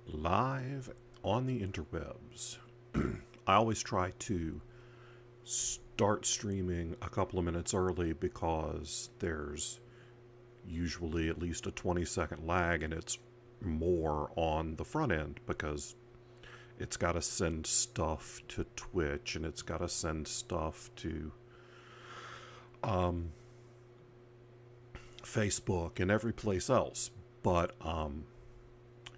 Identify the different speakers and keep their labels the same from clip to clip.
Speaker 1: live on the interwebs. I always try to start streaming a couple of minutes early because there's usually at least a 20-second lag, and it's more on the front end because it's got to send stuff to Twitch and it's got to send stuff to Facebook and every place else. But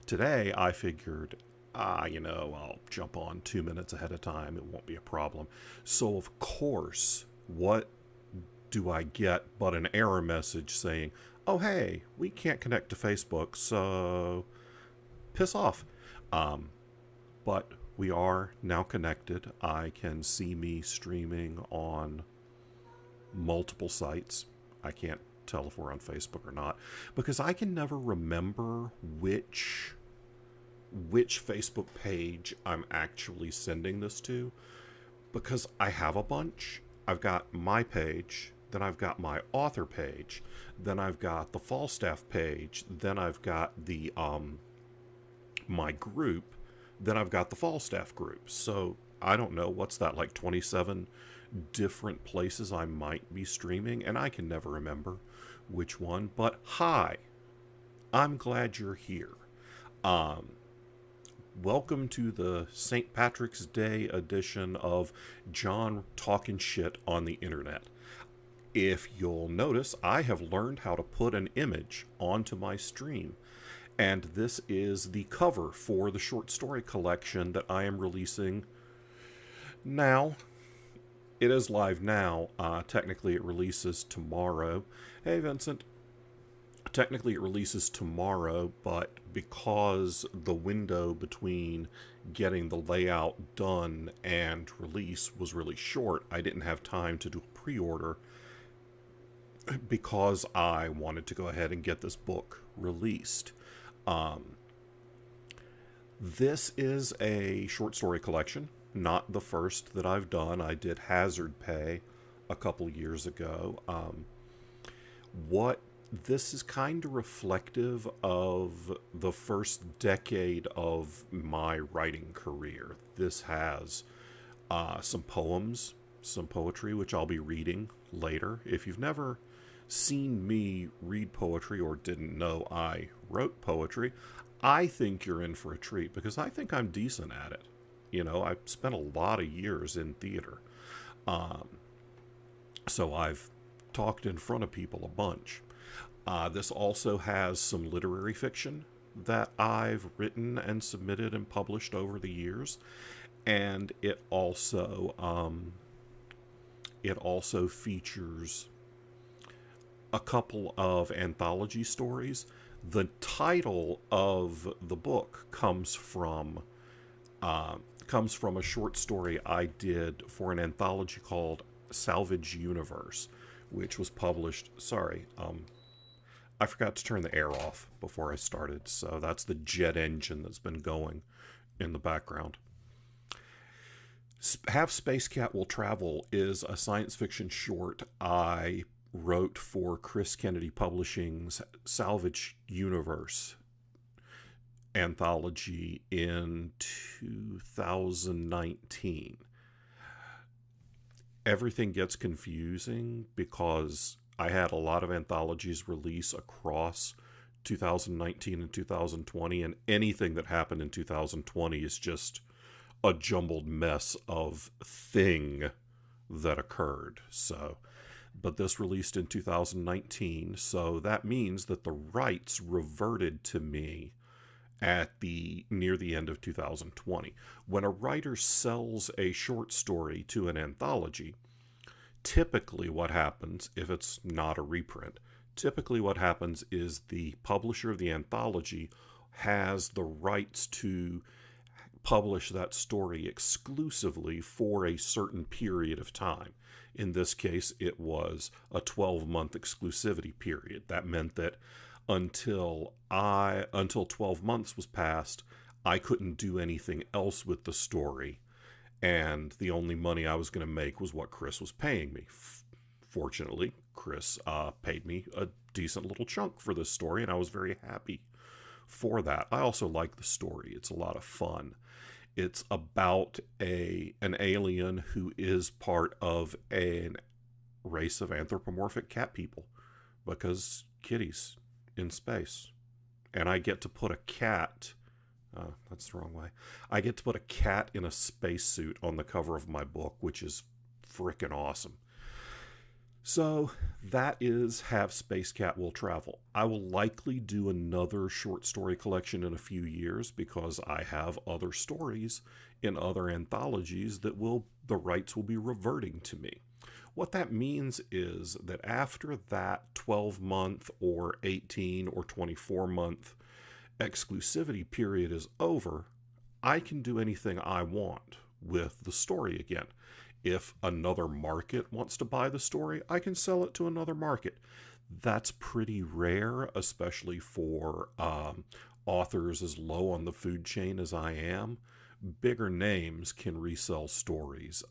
Speaker 1: today I figured, I'll jump on 2 minutes ahead of time. It won't be a problem. So, of course, what do I get but an error message saying, oh, hey, we can't connect to Facebook, so piss off. But we are now connected. I can see me streaming on multiple sites. I can't tell if we're on Facebook or not because I can never remember which Facebook page I'm actually sending this to, because I have a bunch. I've got my page, then I've got my author page, then I've got the Falstaff page, then I've got the my group, then I've got the Falstaff group. So I don't know, what's that, like 27 different places I might be streaming, and I can never remember which one. But hi, I'm glad you're here. Welcome to the St. Patrick's Day edition of John Talking Shit on the Internet. If you'll notice, I have learned how to put an image onto my stream, and this is the cover for the short story collection that I am releasing now. It is live now. Technically, it releases tomorrow. Hey, Vincent. Technically, it releases tomorrow, but because the window between getting the layout done and release was really short, I didn't have time to do a pre-order because I wanted to go ahead and get this book released. This is a short story collection, not the first that I've done. I did Hazard Pay a couple years ago. This is kind of reflective of the first decade of my writing career. This has some poems, some poetry, which I'll be reading later. If you've never seen me read poetry or didn't know I wrote poetry, I think you're in for a treat because I think I'm decent at it. You know, I've spent a lot of years in theater. So I've talked in front of people a bunch. This also has some literary fiction that I've written and submitted and published over the years, and it also features a couple of anthology stories. The title of the book comes from a short story I did for an anthology called Salvage Universe, which was published. I forgot to turn the air off before I started, so that's the jet engine that's been going in the background. Half Space Cat Will Travel is a science fiction short I wrote for Chris Kennedy Publishing's Salvage Universe anthology in 2019. Everything gets confusing because I had a lot of anthologies release across 2019 and 2020, and anything that happened in 2020 is just a jumbled mess of thing that occurred. But this released in 2019, so that means that the rights reverted to me at near the end of 2020. When a writer sells a short story to an anthology, typically what happens, if it's not a reprint, typically what happens is the publisher of the anthology has the rights to publish that story exclusively for a certain period of time. In this case, it was a 12-month exclusivity period. That meant that until 12 months was passed, I couldn't do anything else with the story, and the only money I was going to make was what Chris was paying me. Fortunately, Chris paid me a decent little chunk for this story, and I was very happy for that. I also like the story. It's a lot of fun. It's about an alien who is part of a race of anthropomorphic cat people, because kitties in space. And I get to put a cat, that's the wrong way. I get to put a cat in a spacesuit on the cover of my book, which is frickin' awesome. So that is Have Space Cat Will Travel. I will likely do another short story collection in a few years because I have other stories in other anthologies that the rights will be reverting to me. What that means is that after that 12-month or 18 or 24-month exclusivity period is over, I can do anything I want with the story again. If another market wants to buy the story, I can sell it to another market. That's pretty rare, especially for authors as low on the food chain as I am. Bigger names can resell stories.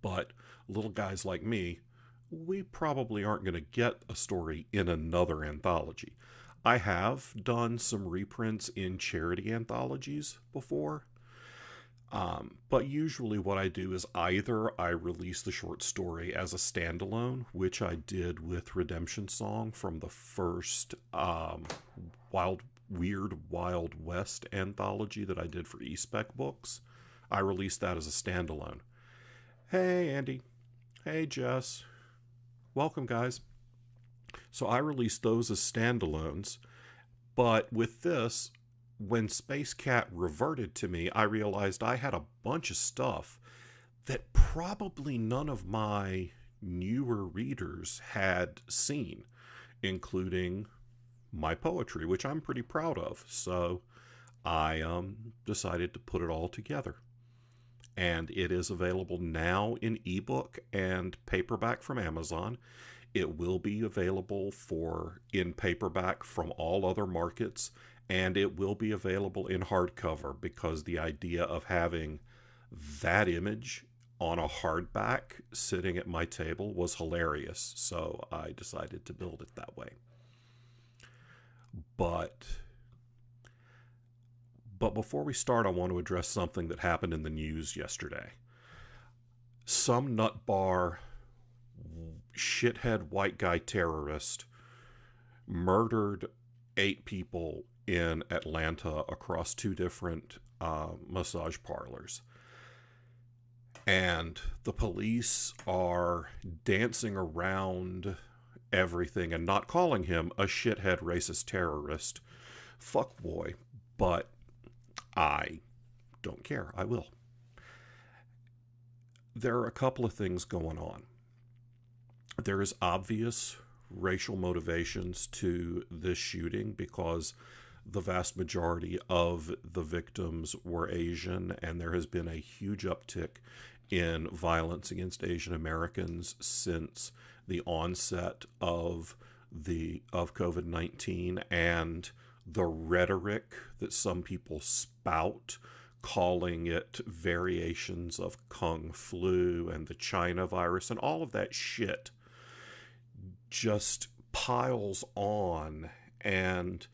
Speaker 1: But little guys like me, we probably aren't going to get a story in another anthology. I have done some reprints in charity anthologies before. But usually what I do is either I release the short story as a standalone, which I did with Redemption Song from the first Weird Wild West anthology that I did for eSpec Books. I released that as a standalone. Hey, Andy. Hey, Jess. Welcome, guys. So I released those as standalones, but with this, when Space Cat reverted to me, I realized I had a bunch of stuff that probably none of my newer readers had seen, including my poetry, which I'm pretty proud of. So I decided to put it all together. And it is available now in ebook and paperback from Amazon. It will be available in paperback from all other markets, and it will be available in hardcover because the idea of having that image on a hardback sitting at my table was hilarious. So I decided to build it that way. But before we start, I want to address something that happened in the news yesterday. Some nutbar, shithead white guy terrorist murdered 8 people in Atlanta across 2 different massage parlors. And the police are dancing around everything and not calling him a shithead racist terrorist fuckboy. But I don't care. I will. There are a couple of things going on. There is obvious racial motivations to this shooting because the vast majority of the victims were Asian, and there has been a huge uptick in violence against Asian Americans since the onset of COVID-19, and the rhetoric that some people spout, calling it variations of Kung Flu and the China virus and all of that shit, just piles on. And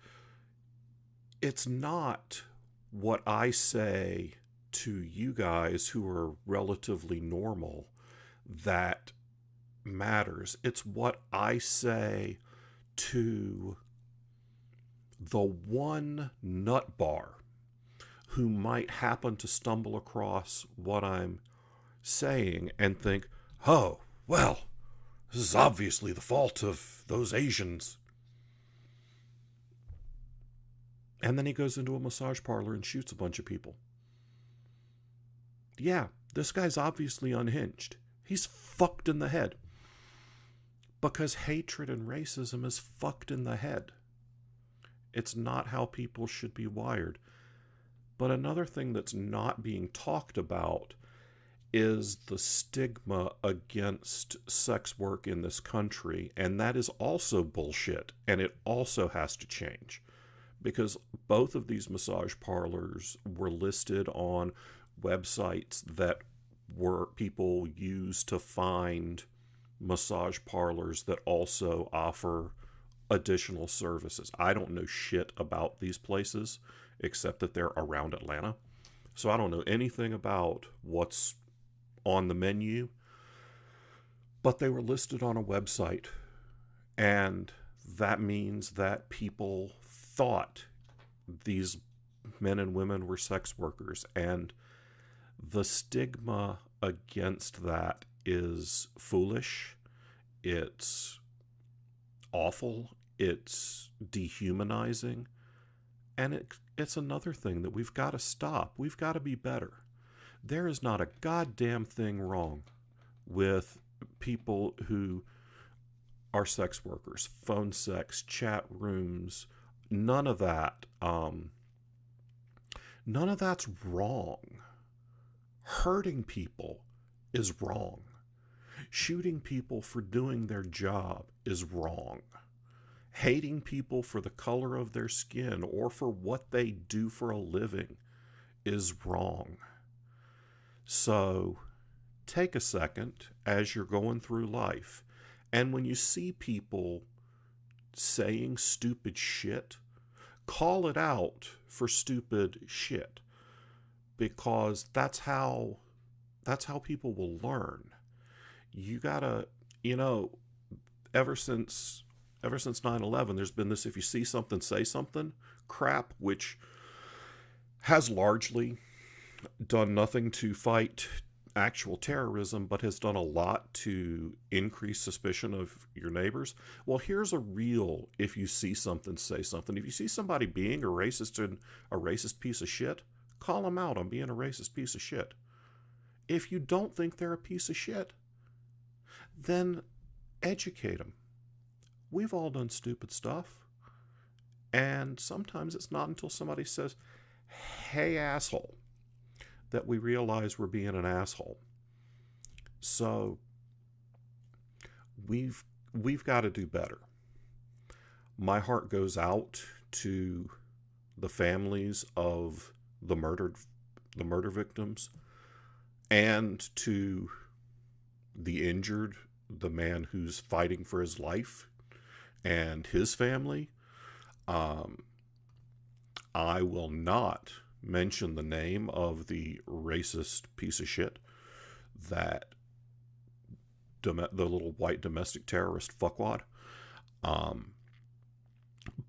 Speaker 1: it's not what I say to you guys who are relatively normal that matters. It's what I say to the one nutbar who might happen to stumble across what I'm saying and think, oh, well, this is obviously the fault of those Asians. And then he goes into a massage parlor and shoots a bunch of people. Yeah, this guy's obviously unhinged. He's fucked in the head. Because hatred and racism is fucked in the head. It's not how people should be wired. But another thing that's not being talked about is the stigma against sex work in this country. And that is also bullshit. And it also has to change. Because both of these massage parlors were listed on websites that people use to find massage parlors that also offer additional services. I don't know shit about these places except that they're around Atlanta. So I don't know anything about what's on the menu, but they were listed on a website. And that means that people thought these men and women were sex workers. And the stigma against that is foolish. It's awful. It's dehumanizing. And it's another thing that we've got to stop. We've got to be better. There is not a goddamn thing wrong with people who are sex workers, phone sex, chat rooms, none of that. None of that's wrong. Hurting people is wrong. Shooting people for doing their job is wrong. Hating people for the color of their skin or for what they do for a living is wrong. So take a second as you're going through life, and when you see people saying stupid shit, call it out for stupid shit, because that's how people will learn. You gotta, ever since 9/11, there's been this if you see something, say something crap, which has largely done nothing to fight actual terrorism, but has done a lot to increase suspicion of your neighbors. Well, here's a real if you see something, say something. If you see somebody being a racist and a racist piece of shit, call them out on being a racist piece of shit. If you don't think they're a piece of shit, then educate them. We've all done stupid stuff. And sometimes it's not until somebody says, hey, asshole, that we realize we're being an asshole. So we've got to do better. My heart goes out to the families of the murder victims, and to the injured, the man who's fighting for his life and his family. I will not mention the name of the racist piece of shit that the little white domestic terrorist fuckwad.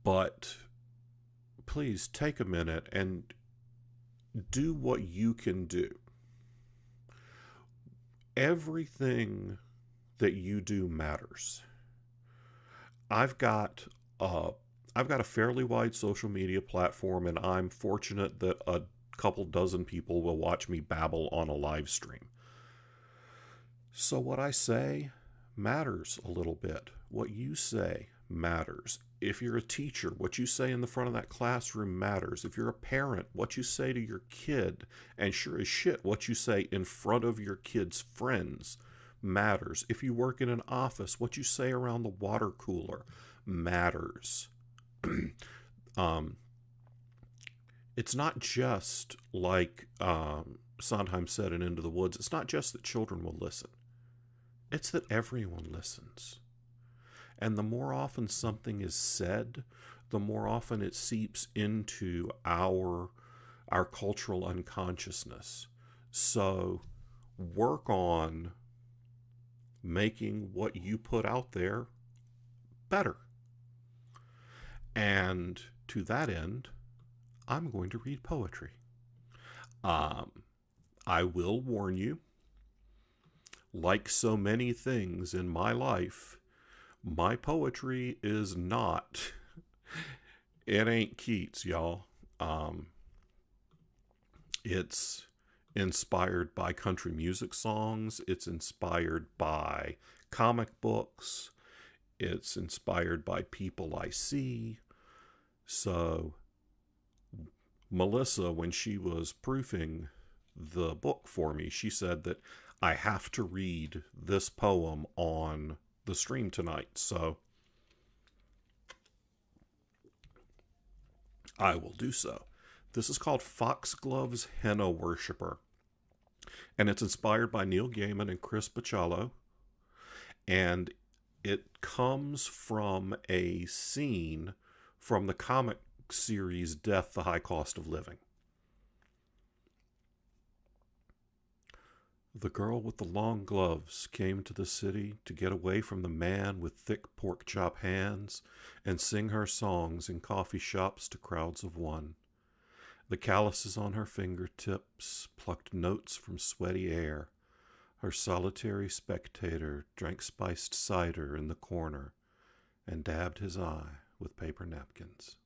Speaker 1: But please take a minute and do what you can do. Everything that you do matters. I've got a fairly wide social media platform, and I'm fortunate that a couple dozen people will watch me babble on a live stream. So what I say matters a little bit. What you say matters. If you're a teacher, what you say in the front of that classroom matters. If you're a parent, what you say to your kid, and sure as shit, what you say in front of your kid's friends matters. If you work in an office, what you say around the water cooler matters. It's not just like Sondheim said in Into the Woods, it's not just that children will listen. It's that everyone listens. And the more often something is said, the more often it seeps into our cultural unconsciousness. So work on making what you put out there better. And to that end, I'm going to read poetry. I will warn you, like so many things in my life, my poetry is not, it ain't Keats, y'all. It's inspired by country music songs. It's inspired by comic books. It's inspired by people I see. So Melissa, when she was proofing the book for me, she said that I have to read this poem on the stream tonight. So I will do so. This is called Foxglove's Henna Worshipper. And it's inspired by Neil Gaiman and Chris Bachalo. And It comes from a scene from the comic series Death, the High Cost of Living. The girl with the long gloves came to the city to get away from the man with thick pork chop hands and sing her songs in coffee shops to crowds of one. The calluses on her fingertips plucked notes from sweaty air. Her solitary spectator drank spiced cider in the corner and dabbed his eye with paper napkins.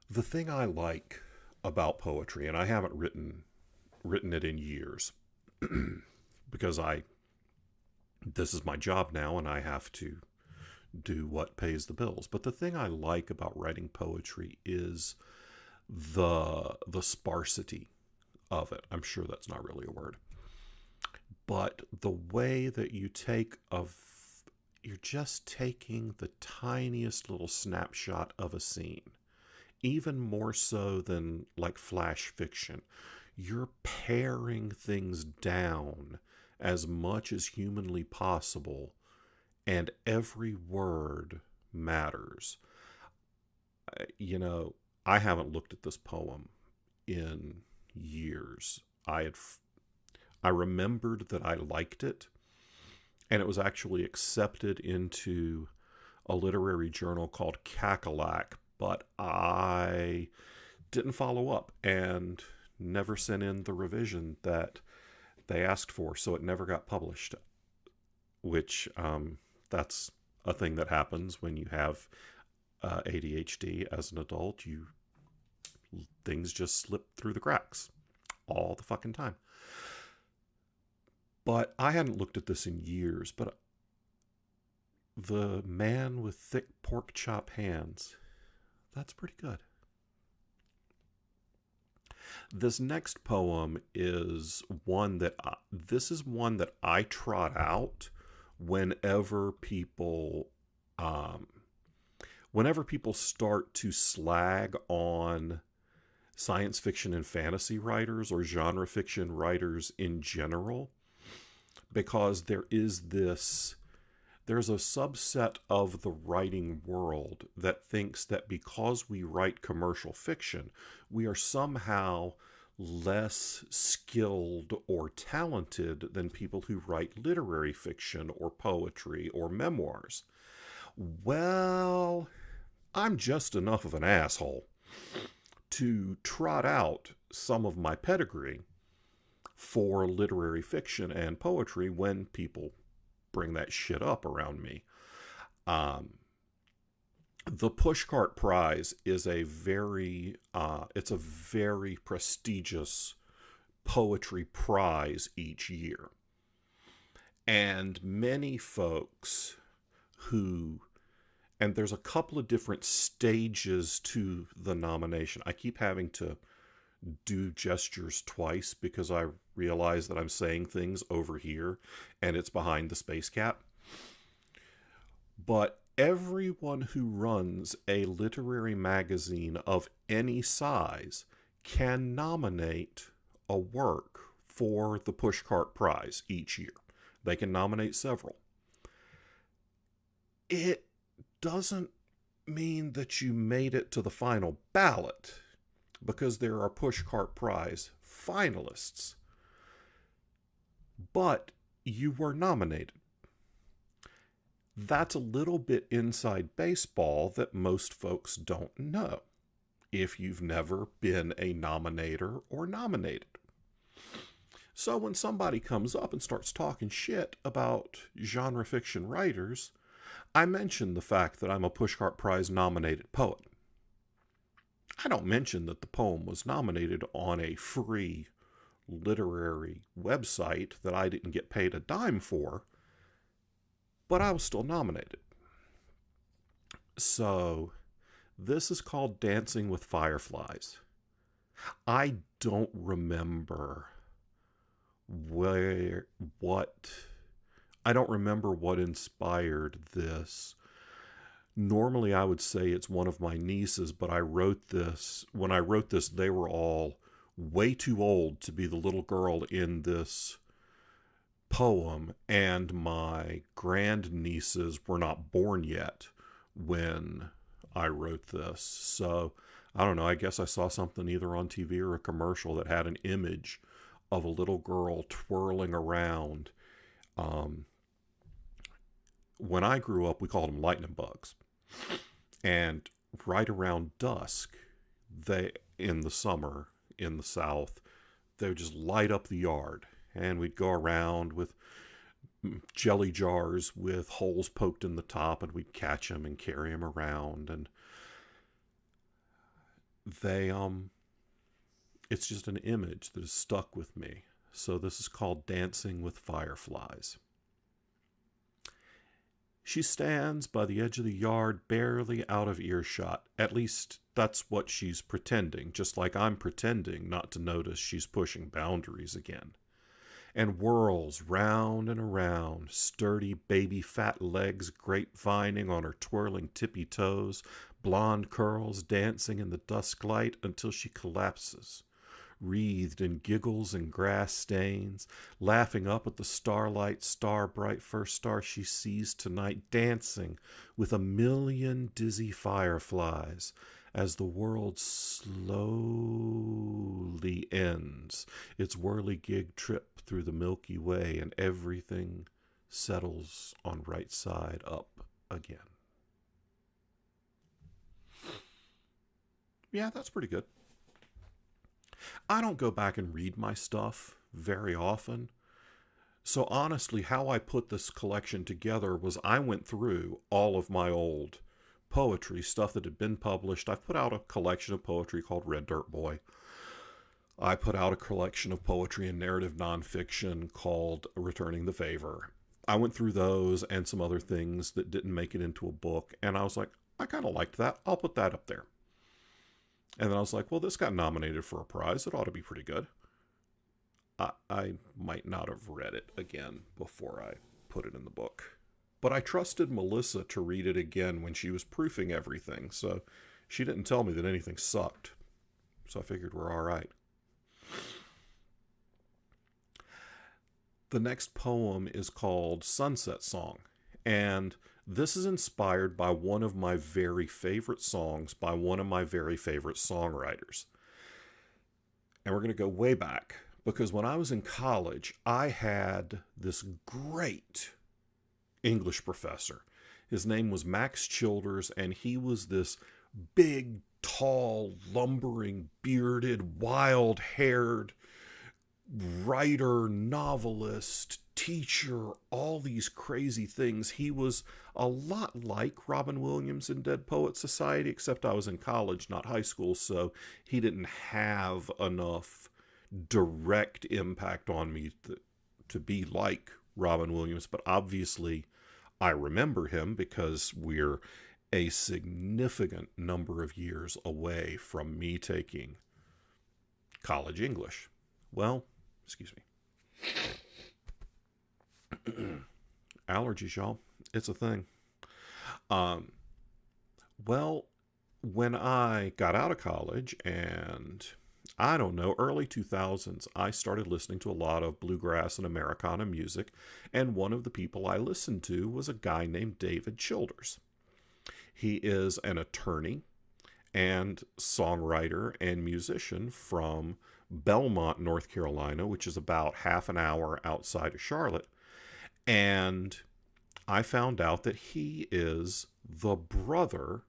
Speaker 1: The thing I like about poetry, and I haven't written it in years because this is my job now and I have to do what pays the bills. But the thing I like about writing poetry is the sparsity of it. I'm sure that's not really a word. But the way that you're just taking the tiniest little snapshot of a scene, even more so than like flash fiction. You're paring things down as much as humanly possible, and every word matters. You know, I haven't looked at this poem in years. I remembered that I liked it, and it was actually accepted into a literary journal called Cackalack, but I didn't follow up and never sent in the revision that they asked for, so it never got published, which that's a thing that happens when you have ADHD as an adult. Things just slip through the cracks all the fucking time. But I hadn't looked at this in years, but the man with thick pork chop hands, that's pretty good. This next poem is one that I trot out whenever people start to slag on science fiction and fantasy writers or genre fiction writers in general, because there's a subset of the writing world that thinks that because we write commercial fiction, we are somehow less skilled or talented than people who write literary fiction or poetry or memoirs. Well, I'm just enough of an asshole to trot out some of my pedigree for literary fiction and poetry when people bring that shit up around me. The Pushcart Prize is a very prestigious poetry prize each year. And many folks and there's a couple of different stages to the nomination. I keep having to do gestures twice because I realize that I'm saying things over here and it's behind the space cap. But everyone who runs a literary magazine of any size can nominate a work for the Pushcart Prize each year. They can nominate several. It doesn't mean that you made it to the final ballot, because there are Pushcart Prize finalists. But you were nominated. That's a little bit inside baseball that most folks don't know if you've never been a nominator or nominated. So when somebody comes up and starts talking shit about genre fiction writers, I mention the fact that I'm a Pushcart Prize nominated poet. I don't mention that the poem was nominated on a free literary website that I didn't get paid a dime for, but I was still nominated. So, this is called Dancing with Fireflies. I don't remember what inspired this. Normally I would say it's one of my nieces, but when I wrote this, they were all way too old to be the little girl in this poem, and my grandnieces were not born yet when I wrote this. So I don't know, I guess I saw something either on TV or a commercial that had an image of a little girl twirling around. Um, when I grew up, we called them lightning bugs. And right around dusk, they, in the summer in the South, they would just light up the yard. And we'd go around with jelly jars with holes poked in the top, and we'd catch them and carry them around. And they, it's just an image that has stuck with me. So this is called Dancing with Fireflies. She stands by the edge of the yard, barely out of earshot. At least that's what she's pretending, just like I'm pretending not to notice she's pushing boundaries again. And whirls round and around, sturdy baby fat legs grapevining on her twirling tippy toes, blonde curls dancing in the dusk light until she collapses, wreathed in giggles and grass stains, laughing up at the starlight, star-bright first star she sees tonight, dancing with a million dizzy fireflies as the world slowly ends its whirligig trip through the Milky Way, and everything settles on right side up again. Yeah, that's pretty good. I don't go back and read my stuff very often. So honestly, how I put this collection together was I went through all of my old poetry, stuff that had been published. I've put out a collection of poetry called Red Dirt Boy. I put out a collection of poetry and narrative nonfiction called Returning the Favor. I went through those and some other things that didn't make it into a book, and I was like, I kind of liked that. I'll put that up there. And then I was like, well, this got nominated for a prize. It ought to be pretty good. I might not have read it again before I put it in the book. But I trusted Melissa to read it again when she was proofing everything. So she didn't tell me that anything sucked. So I figured we're all right. The next poem is called Sunset Song. And this is inspired by one of my very favorite songs by one of my very favorite songwriters. And we're going to go way back, because when I was in college, I had this great English professor. His name was Max Childers, and he was this big, tall, lumbering, bearded, wild-haired writer, novelist, teacher, all these crazy things. He was a lot like Robin Williams in Dead Poets Society, except I was in college, not high school, so he didn't have enough direct impact on me to be like Robin Williams. But obviously I remember him because we're a significant number of years away from me taking college English. Well, excuse me. Allergies, y'all. It's a thing. Well, when I got out of college and, I don't know, early 2000s, I started listening to a lot of bluegrass and Americana music, and one of the people I listened to was a guy named David Childers. He is an attorney and songwriter and musician from Belmont, North Carolina, which is about half an hour outside of Charlotte. And I found out that he is the brother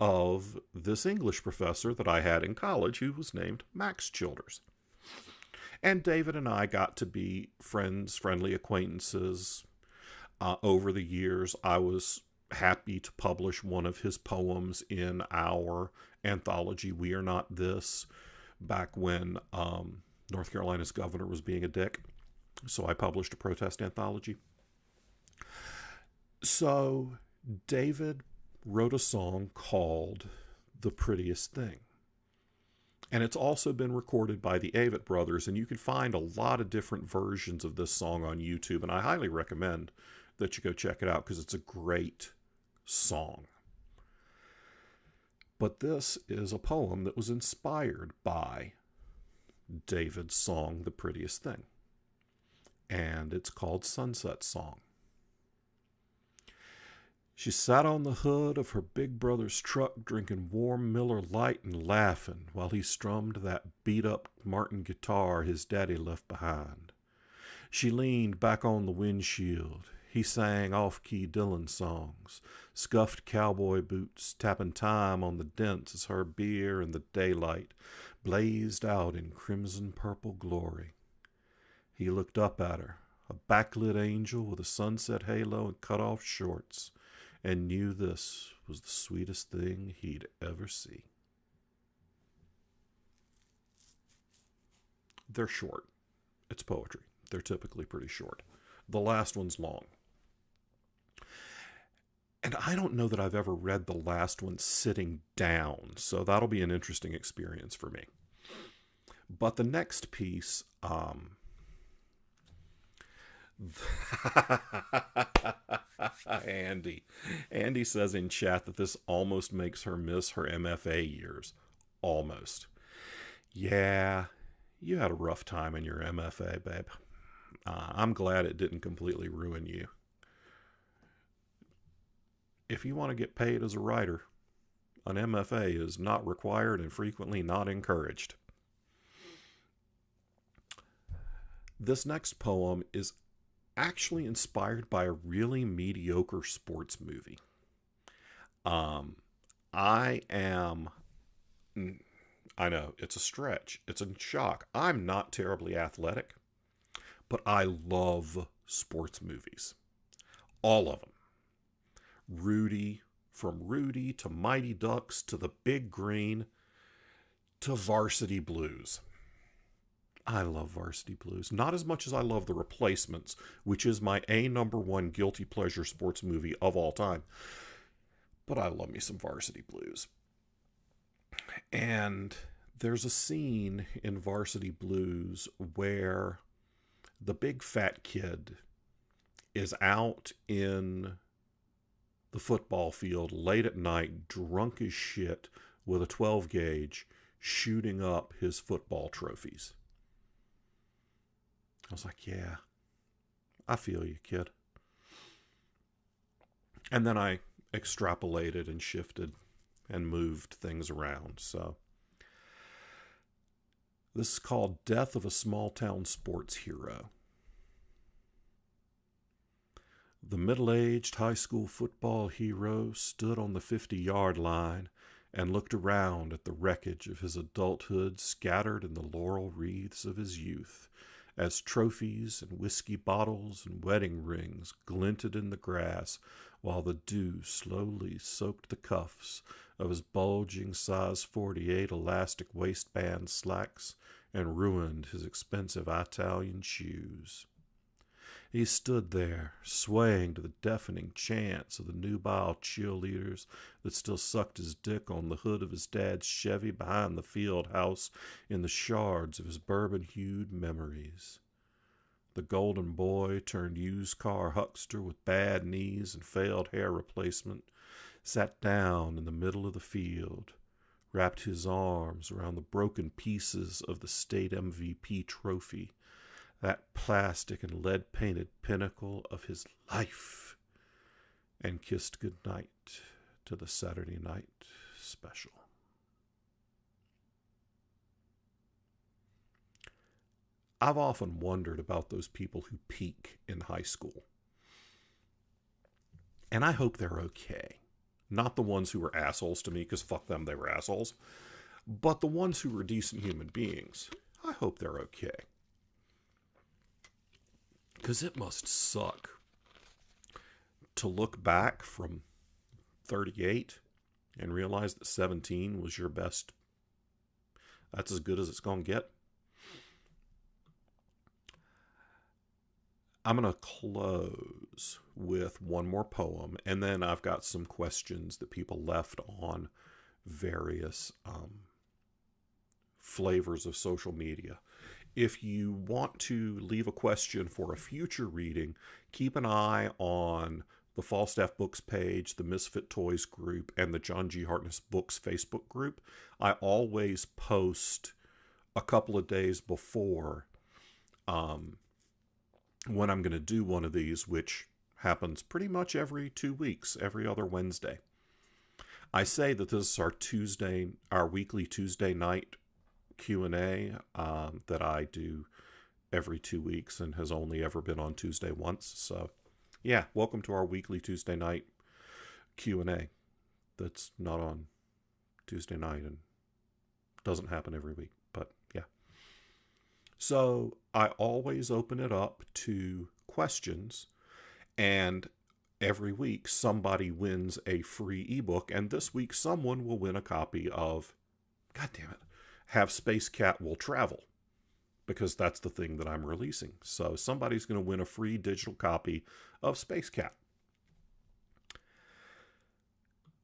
Speaker 1: of this English professor that I had in college who was named Max Childers. And David and I got to be friends, friendly acquaintances over the years. I was happy to publish one of his poems in our anthology, We Are Not This, back when North Carolina's governor was being a dick. So I published a protest anthology. So David wrote a song called The Prettiest Thing. And it's also been recorded by the Avett Brothers, and you can find a lot of different versions of this song on YouTube, and I highly recommend that you go check it out because it's a great song. But this is a poem that was inspired by David's song, The Prettiest Thing. and it's called Sunset Song. She sat on the hood of her big brother's truck drinking warm Miller Lite and laughing while he strummed that beat-up Martin guitar his daddy left behind. She leaned back on the windshield. He sang off-key Dylan songs, scuffed cowboy boots, tapping time on the dents as her beer and the daylight blazed out in crimson-purple glory. He looked up at her, a backlit angel with a sunset halo and cut-off shorts, and knew this was the sweetest thing he'd ever see. They're short. It's poetry. They're typically pretty short. The last one's long. And I don't know that I've ever read the last one sitting down, so that'll be an interesting experience for me. But the next piece, Andy says in chat that this almost makes her miss her MFA years. Almost. Yeah, you had a rough time in your MFA, babe. I'm glad it didn't completely ruin you. If you want to get paid as a writer, an MFA is not required and frequently not encouraged. This next poem is actually inspired by a really mediocre sports movie. I know, it's a stretch. It's a shock. I'm not terribly athletic, but I love sports movies. All of them. From Rudy to Mighty Ducks to The Big Green to Varsity Blues. I love Varsity Blues. Not as much as I love The Replacements, which is my #1 guilty pleasure sports movie of all time. But I love me some Varsity Blues. And there's a scene in Varsity Blues where the big fat kid is out in the football field late at night, drunk as shit, with a 12 gauge, shooting up his football trophies. I was like, yeah, I feel you, kid. And then I extrapolated and shifted and moved things around. So this is called Death of a Small Town Sports Hero. The middle-aged high school football hero stood on the 50-yard line and looked around at the wreckage of his adulthood scattered in the laurel wreaths of his youth, as trophies and whiskey bottles and wedding rings glinted in the grass while the dew slowly soaked the cuffs of his bulging size 48 elastic waistband slacks and ruined his expensive Italian shoes. He stood there, swaying to the deafening chants of the nubile cheerleaders that still sucked his dick on the hood of his dad's Chevy behind the field house in the shards of his bourbon-hued memories. The golden boy turned used car huckster with bad knees and failed hair replacement sat down in the middle of the field, wrapped his arms around the broken pieces of the state MVP trophy, that plastic and lead-painted pinnacle of his life, and kissed goodnight to the Saturday night special. I've often wondered about those people who peak in high school. And I hope they're okay. Not the ones who were assholes to me, because fuck them, they were assholes. But the ones who were decent human beings. I hope they're okay. Because it must suck to look back from 38 and realize that 17 was your best. That's as good as it's going to get. I'm going to close with one more poem, and then I've got some questions that people left on various flavors of social media. If you want to leave a question for a future reading, keep an eye on the Falstaff Books page, the Misfit Toys group, and the John G. Hartness Books Facebook group. I always post a couple of days before when I'm going to do one of these, which happens pretty much every 2 weeks, every other Wednesday. I say that this is our weekly Tuesday night Q&A that I do every 2 weeks and has only ever been on Tuesday once. So, yeah, welcome to our weekly Tuesday night Q&A that's not on Tuesday night and doesn't happen every week, but yeah. So I always open it up to questions, and every week somebody wins a free ebook, and this week someone will win a copy of, God damn it, Have Space Cat Will Travel, because that's the thing that I'm releasing. So somebody's going to win a free digital copy of Space Cat.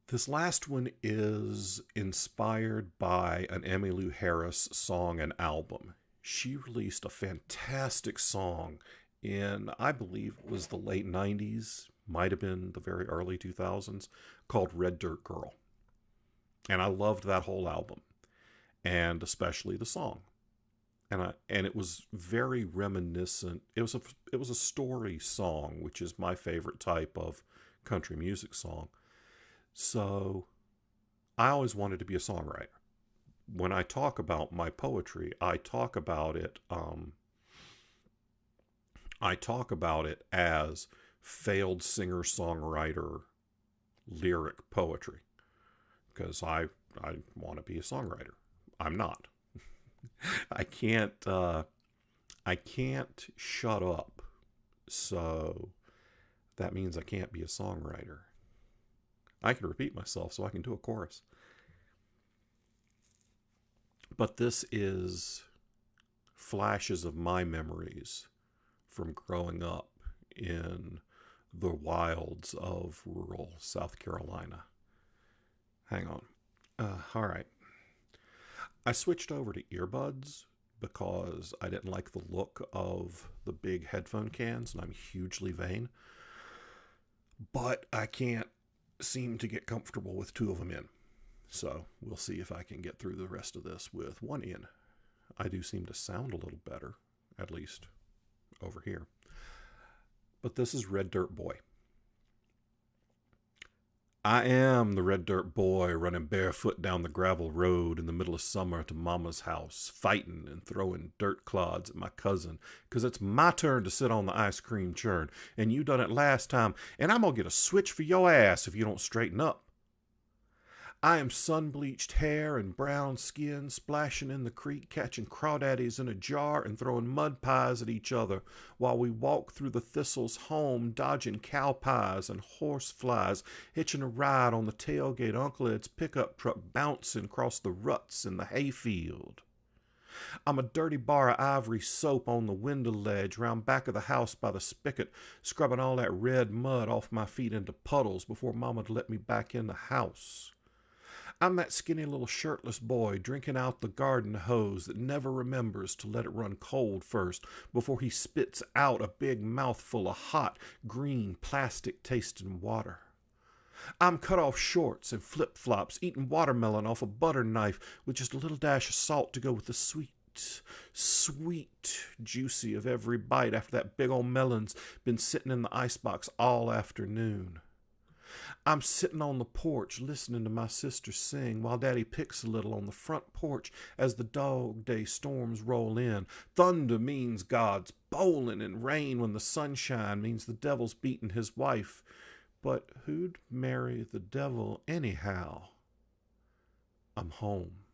Speaker 1: This last one is inspired by an Emmylou Harris song and album. She released a fantastic song in, I believe it was the late 90s, might have been the very early 2000s, called Red Dirt Girl. And I loved that whole album, and especially the song. And it was very reminiscent. It was a story song, which is my favorite type of country music song. So I always wanted to be a songwriter. When I talk about my poetry, I talk about it as failed singer-songwriter lyric poetry, because I want to be a songwriter. I'm not. I can't shut up. So that means I can't be a songwriter. I can repeat myself, so I can do a chorus. But this is flashes of my memories from growing up in the wilds of rural South Carolina. Hang on. All right. I switched over to earbuds because I didn't like the look of the big headphone cans, and I'm hugely vain. But I can't seem to get comfortable with two of them in. So we'll see if I can get through the rest of this with one in. I do seem to sound a little better, at least over here. But this is Red Dirt Boy. I am the red dirt boy running barefoot down the gravel road in the middle of summer to Mama's house, fighting and throwing dirt clods at my cousin, 'cause it's my turn to sit on the ice cream churn, and you done it last time, and I'm gonna get a switch for your ass if you don't straighten up. I am sun-bleached hair and brown skin, splashing in the creek, catching crawdaddies in a jar and throwing mud pies at each other while we walk through the thistles home, dodging cow pies and horse flies, hitching a ride on the tailgate Uncle Ed's pickup truck, bouncing across the ruts in the hayfield. I'm a dirty bar of ivory soap on the window ledge round back of the house by the spigot, scrubbing all that red mud off my feet into puddles before Mama'd let me back in the house. I'm that skinny little shirtless boy drinking out the garden hose that never remembers to let it run cold first before he spits out a big mouthful of hot, green, plastic-tasting water. I'm cut off shorts and flip-flops, eating watermelon off a butter knife with just a little dash of salt to go with the sweet, sweet juicy of every bite after that big old melon's been sitting in the icebox all afternoon. I'm sitting on the porch listening to my sister sing while Daddy picks a little on the front porch as the dog day storms roll in. Thunder means God's bowling, and rain when the sunshine means the devil's beating his wife. But who'd marry the devil anyhow? I'm home.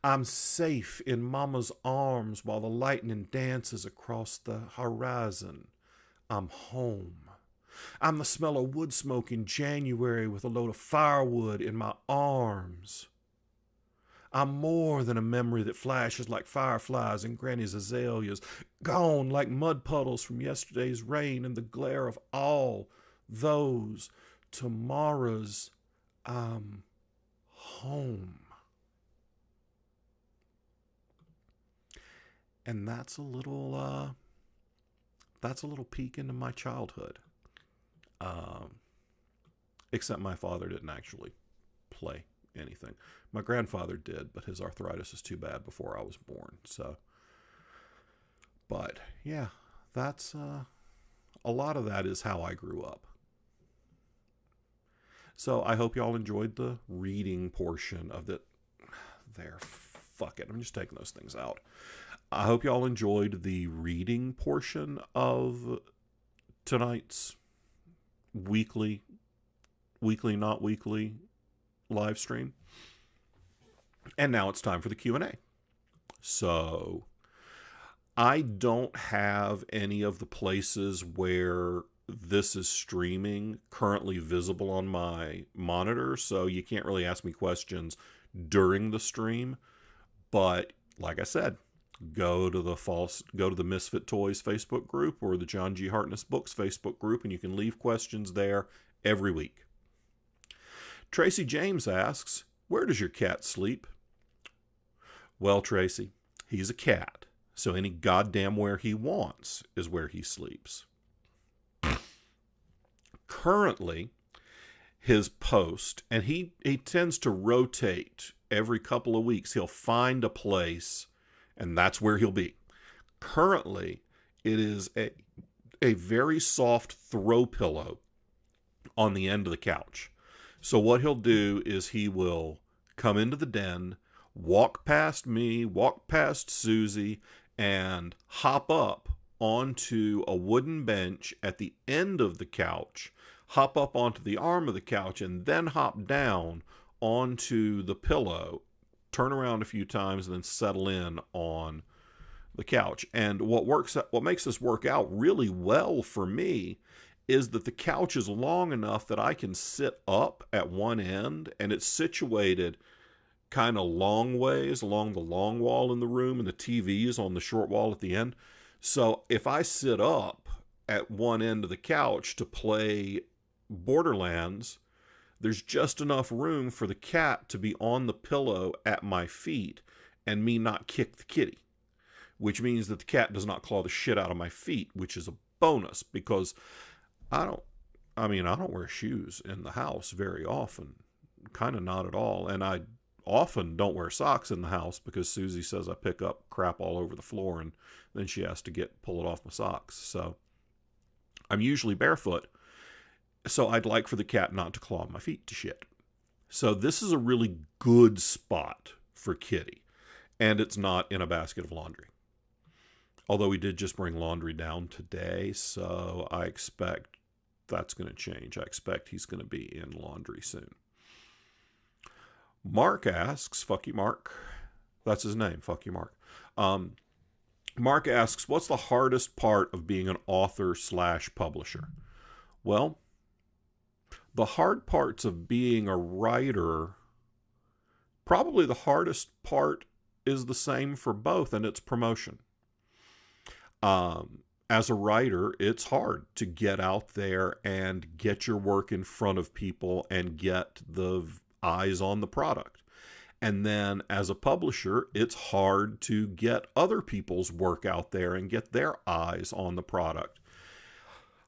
Speaker 1: I'm safe in Mama's arms while the lightning dances across the horizon. I'm home. I'm the smell of wood smoke in January with a load of firewood in my arms. I'm more than a memory that flashes like fireflies in Granny's azaleas, gone like mud puddles from yesterday's rain in the glare of all those tomorrows. I'm home. And that's a little peek into my childhood. Except my father didn't actually play anything. My grandfather did, but his arthritis was too bad before I was born. So, but yeah, that's a lot of that is how I grew up. So I hope y'all enjoyed the reading portion of it. There, fuck it. I'm just taking those things out. I hope y'all enjoyed the reading portion of tonight's weekly, not weekly live stream. And now it's time for the Q&A. So I don't have any of the places where this is streaming currently visible on my monitor, so you can't really ask me questions during the stream. But like I said, go to the Misfit Toys Facebook group or the John G. Hartness Books Facebook group, and you can leave questions there every week. Tracy James asks, where does your cat sleep? Well, Tracy, he's a cat, so any goddamn where he wants is where he sleeps. Currently, his post, and he tends to rotate every couple of weeks. He'll find a place, and that's where he'll be. Currently, it is a very soft throw pillow on the end of the couch. So what he'll do is he will come into the den, walk past me, walk past Susie, and hop up onto a wooden bench at the end of the couch, hop up onto the arm of the couch, and then hop down onto the pillow, turn around a few times, and then settle in on the couch. And what makes this work out really well for me is that the couch is long enough that I can sit up at one end, and it's situated kind of long ways along the long wall in the room, and the TV is on the short wall at the end. So if I sit up at one end of the couch to play Borderlands, there's just enough room for the cat to be on the pillow at my feet and me not kick the kitty, which means that the cat does not claw the shit out of my feet, which is a bonus because I don't wear shoes in the house very often, kind of not at all. And I often don't wear socks in the house because Susie says I pick up crap all over the floor, and then she has to pull it off my socks. So I'm usually barefoot. So I'd like for the cat not to claw my feet to shit. So this is a really good spot for Kitty. And it's not in a basket of laundry. Although we did just bring laundry down today, so I expect that's going to change. I expect he's going to be in laundry soon. Mark asks, fuck you, Mark. That's his name, fuck you, Mark. Mark asks, what's the hardest part of being an author/publisher? Well, the hard parts of being a writer, probably the hardest part is the same for both, and it's promotion. As a writer, it's hard to get out there and get your work in front of people and get the eyes on the product. And then as a publisher, it's hard to get other people's work out there and get their eyes on the product.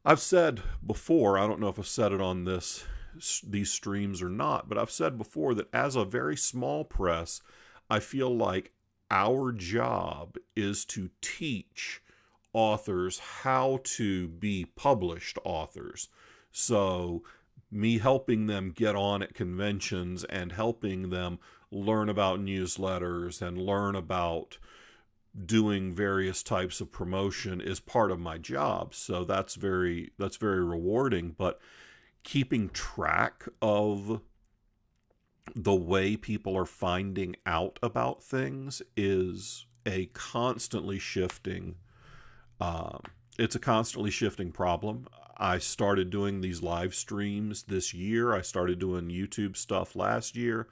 Speaker 1: I've said before, I don't know if I've said it on these streams or not, but I've said before that as a very small press, I feel like our job is to teach authors how to be published authors. So me helping them get on at conventions and helping them learn about newsletters and learn about doing various types of promotion is part of my job. So that's very rewarding. But keeping track of the way people are finding out about things is a constantly shifting problem. I started doing these live streams this year. I started doing YouTube stuff last year.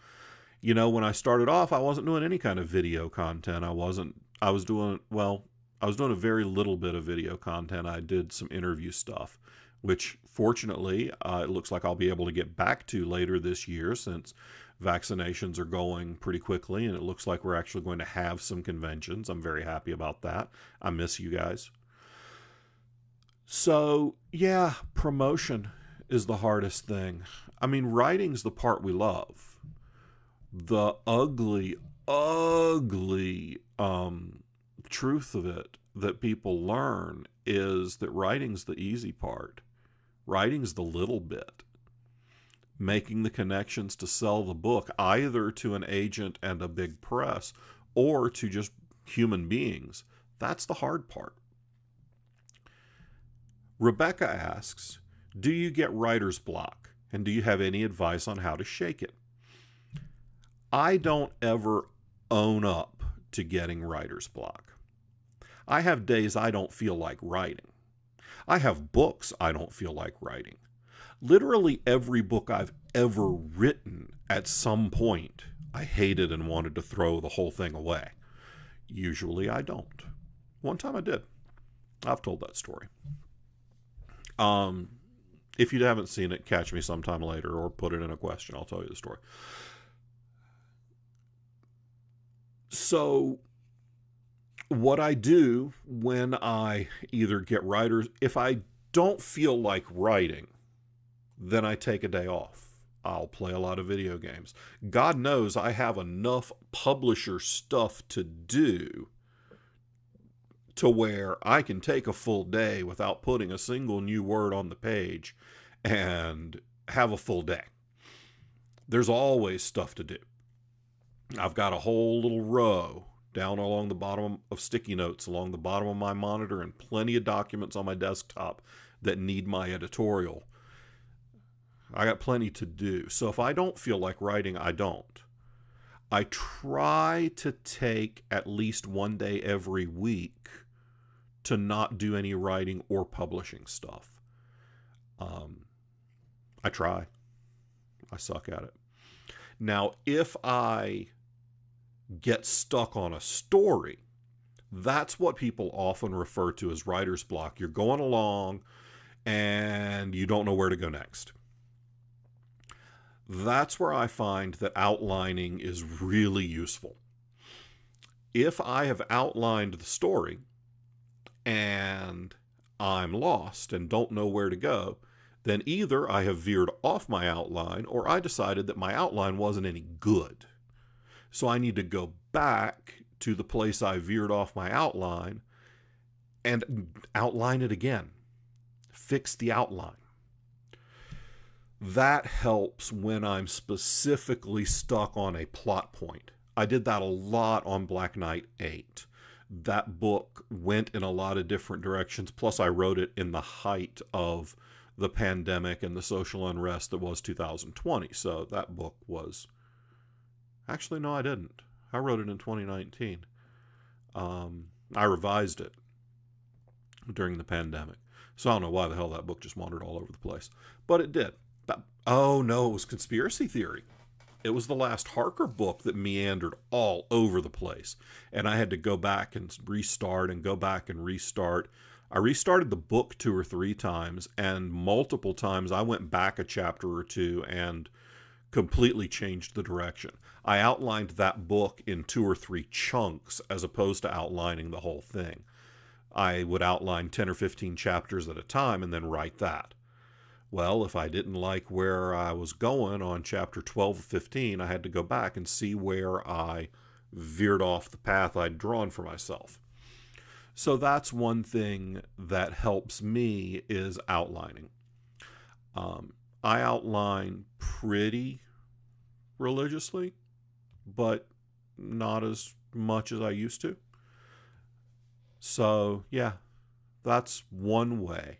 Speaker 1: You know, when I started off, I wasn't doing any kind of video content. I was doing a very little bit of video content. I did some interview stuff, which fortunately, it looks like I'll be able to get back to later this year since vaccinations are going pretty quickly, and it looks like we're actually going to have some conventions. I'm very happy about that. I miss you guys. So, yeah, promotion is the hardest thing. I mean, writing's the part we love. The ugly truth of it that people learn is that writing's the easy part. Writing's the little bit. Making the connections to sell the book either to an agent and a big press or to just human beings. That's the hard part. Rebecca asks, do you get writer's block? And do you have any advice on how to shake it? I don't ever own up to getting writer's block. I have days I don't feel like writing. I have books I don't feel like writing. Literally every book I've ever written, at some point, I hated and wanted to throw the whole thing away. Usually I don't. One time I did. I've told that story. If you haven't seen it, catch me sometime later or put it in a question. I'll tell you the story. So what I do when I either get writers, if I don't feel like writing, then I take a day off. I'll play a lot of video games. God knows I have enough publisher stuff to do to where I can take a full day without putting a single new word on the page and have a full day. There's always stuff to do. I've got a whole little row down along the bottom of sticky notes along the bottom of my monitor and plenty of documents on my desktop that need my editorial. I got plenty to do. So if I don't feel like writing, I don't. I try to take at least one day every week to not do any writing or publishing stuff. I try. I suck at it. Now, if I get stuck on a story, that's what people often refer to as writer's block. You're going along and you don't know where to go next. That's where I find that outlining is really useful. If I have outlined the story and I'm lost and don't know where to go, then either I have veered off my outline or I decided that my outline wasn't any good. So I need to go back to the place I veered off my outline and outline it again. Fix the outline. That helps when I'm specifically stuck on a plot point. I did that a lot on Black Knight 8. That book went in a lot of different directions, plus I wrote it in the height of the pandemic and the social unrest that was 2020. So that book was... Actually, no, I didn't. I wrote it in 2019. I revised it during the pandemic. So I don't know why the hell that book just wandered all over the place. But it did. Oh, no, it was conspiracy theory. It was the last Harker book that meandered all over the place. And I had to go back and restart and go back and restart. I restarted the book 2 or 3 times, and multiple times I went back a chapter or two and completely changed the direction. I outlined that book in 2 or 3 chunks as opposed to outlining the whole thing. I would outline 10 or 15 chapters at a time and then write that. Well, if I didn't like where I was going on chapter 12 or 15, I had to go back and see where I veered off the path I'd drawn for myself. So that's one thing that helps me is outlining. I outline pretty religiously, but not as much as I used to. So yeah, that's one way.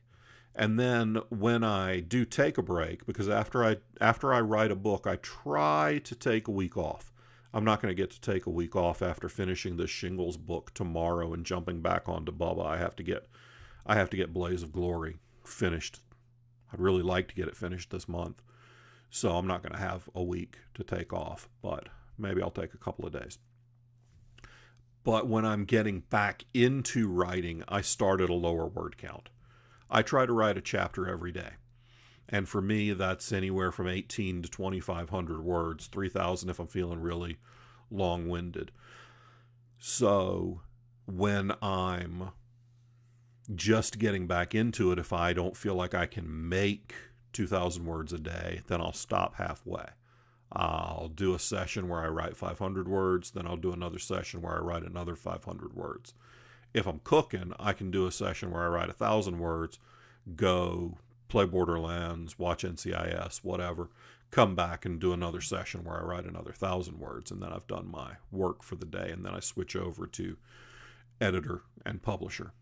Speaker 1: And then when I do take a break, because after I write a book, I try to take a week off. I'm not going to get to take a week off after finishing this Shingles book tomorrow and jumping back onto Bubba. I have to get Blaze of Glory finished. I'd really like to get it finished this month. So I'm not going to have a week to take off, but maybe I'll take a couple of days. But when I'm getting back into writing, I start at a lower word count. I try to write a chapter every day. And for me, that's anywhere from 18 to 2,500 words, 3,000 if I'm feeling really long-winded. So when I'm just getting back into it, if I don't feel like I can make 2,000 words a day, then I'll stop halfway. I'll do a session where I write 500 words, then I'll do another session where I write another 500 words. if I'm cooking, I can do a session where I write 1,000 words, go play Borderlands, watch NCIS, whatever, come back and do another session where I write another 1,000 words, and then I've done my work for the day, and then I switch over to editor and publisher.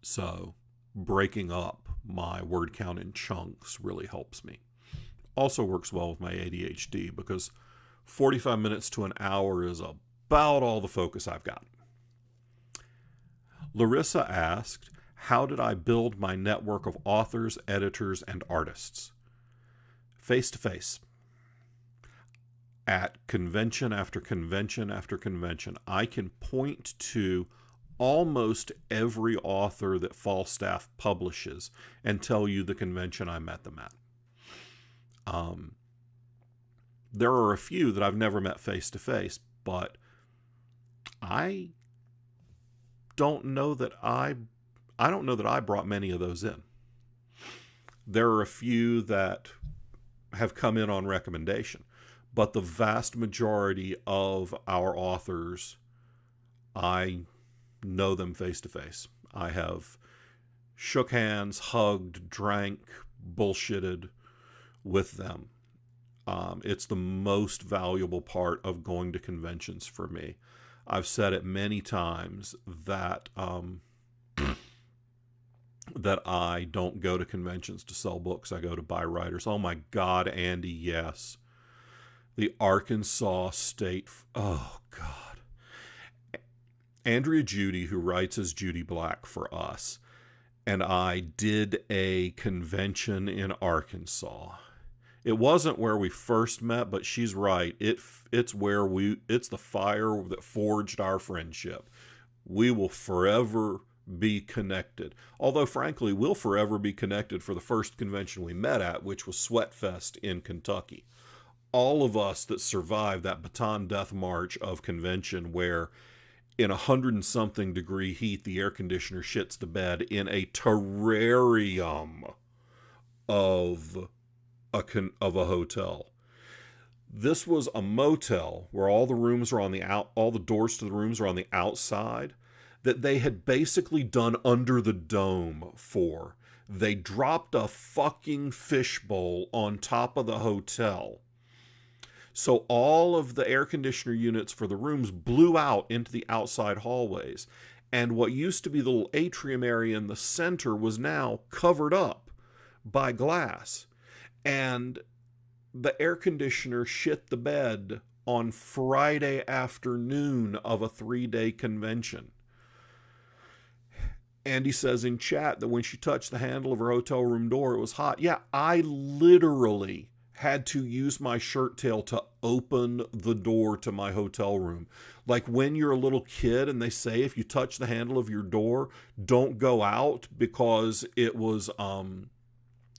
Speaker 1: So breaking up my word count in chunks really helps me. Also works well with my ADHD because 45 minutes to an hour is about all the focus I've got. Larissa asked, how did I build my network of authors, editors, and artists? Face-to-face. At convention after convention after convention, I can point to almost every author that Falstaff publishes and tell you the convention I met them at. There are a few that I've never met face-to-face, but I don't know that I brought many of those in. There are a few that have come in on recommendation, but the vast majority of our authors, I know them face to face. I have shook hands, hugged, drank, bullshitted with them. It's the most valuable part of going to conventions for me. I've said it many times that that I don't go to conventions to sell books. I go to buy writers. Oh my God, Andy, yes. The Arkansas State... Oh, God. Andrea Judy, who writes as Judy Black for us, and I did a convention in Arkansas. It wasn't where we first met, but she's right. It's the fire that forged our friendship. We will forever be connected. Although, frankly, we'll forever be connected for the first convention we met at, which was Sweatfest in Kentucky. All of us that survived that Baton Death March of convention where in 100-something degree heat, the air conditioner shits the bed in a terrarium of a hotel. This was a motel where all the rooms are all the doors to the rooms are on the outside, that they had basically done under the dome for. They dropped a fucking fishbowl on top of the hotel. So all of the air conditioner units for the rooms blew out into the outside hallways. And what used to be the little atrium area in the center was now covered up by glass. And the air conditioner shit the bed on Friday afternoon of a 3-day convention. Andy says in chat that when she touched the handle of her hotel room door, it was hot. Yeah, I literally had to use my shirt tail to open the door to my hotel room. Like when you're a little kid and they say if you touch the handle of your door, don't go out because it was